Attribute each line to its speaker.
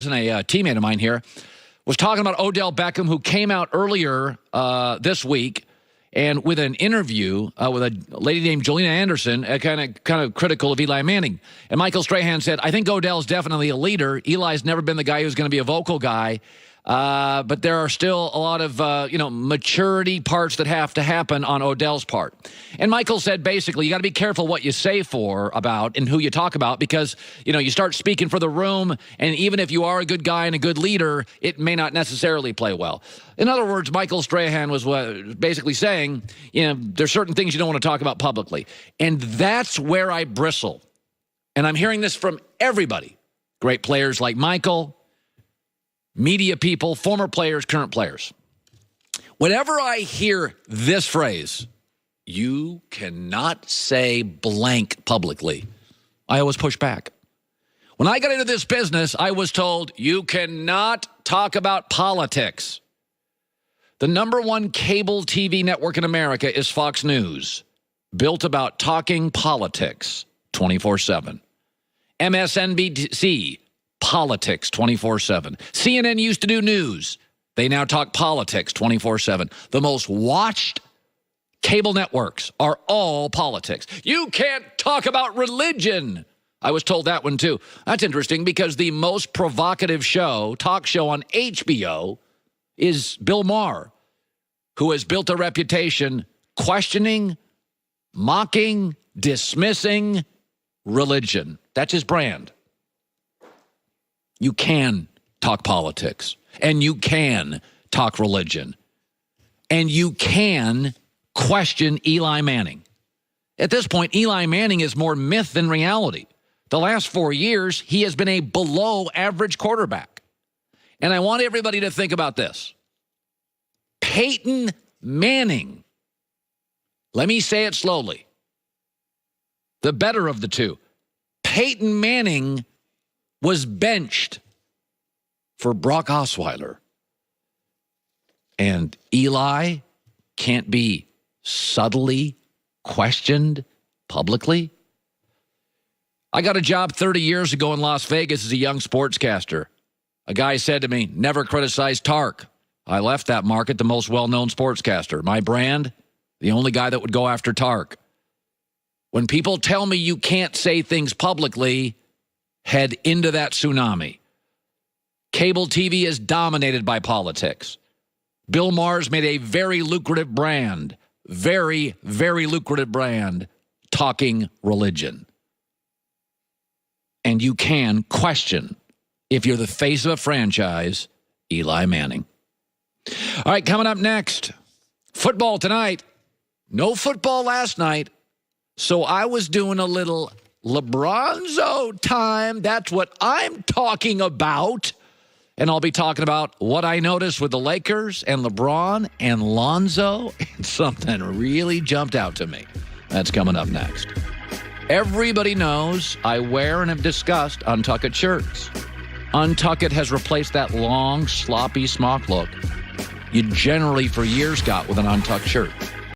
Speaker 1: And a teammate of mine here was talking about Odell Beckham, who came out earlier this week and with an interview with a lady named Jolena Anderson, kind of critical of Eli Manning. And Michael Strahan said, I think Odell's definitely a leader. Eli's never been the guy who's going to be a vocal guy. But there are still a lot of, maturity parts that have to happen on Odell's part. And Michael said, basically, you got to be careful what you say about and who you talk about because, you start speaking for the room. And even if you are a good guy and a good leader, it may not necessarily play well. In other words, Michael Strahan was basically saying, there's certain things you don't want to talk about publicly. And that's where I bristle. And I'm hearing this from everybody. Great players like Michael, media people, former players, current players. Whenever I hear this phrase, you cannot say blank publicly, I always push back. When I got into this business, I was told you cannot talk about politics. The number one cable TV network in America is Fox News, built about talking politics 24/7. MSNBC, politics 24/7. CNN used to do news. They now talk politics 24/7. The most watched cable networks are all politics. You can't talk about religion. I was told that one too. That's interesting because the most provocative talk show on HBO is Bill Maher, who has built a reputation questioning, mocking, dismissing religion. That's his brand. You can talk politics, and you can talk religion, and you can question Eli Manning. At this point, Eli Manning is more myth than reality. The last 4 years, he has been a below-average quarterback. And I want everybody to think about this. Peyton Manning, let me say it slowly, the better of the two. Peyton Manning was benched for Brock Osweiler. And Eli can't be subtly questioned publicly. I got a job 30 years ago in Las Vegas as a young sportscaster. A guy said to me, never criticize Tark. I left that market the most well-known sportscaster. My brand, the only guy that would go after Tark. When people tell me you can't say things publicly, head into that tsunami. Cable TV is dominated by politics. Bill Maher's made a very lucrative brand, very, very lucrative brand, talking religion. And you can question, if you're the face of a franchise, Eli Manning. All right, coming up next, football tonight. No football last night, so I was doing a little LeBronzo time. That's what I'm talking about. And I'll be talking about what I noticed with the Lakers and LeBron and Lonzo. And something really jumped out to me. That's coming up next. Everybody knows I wear and have discussed Untucked shirts. Untucked has replaced that long, sloppy smock look you generally for years got with an untucked shirt.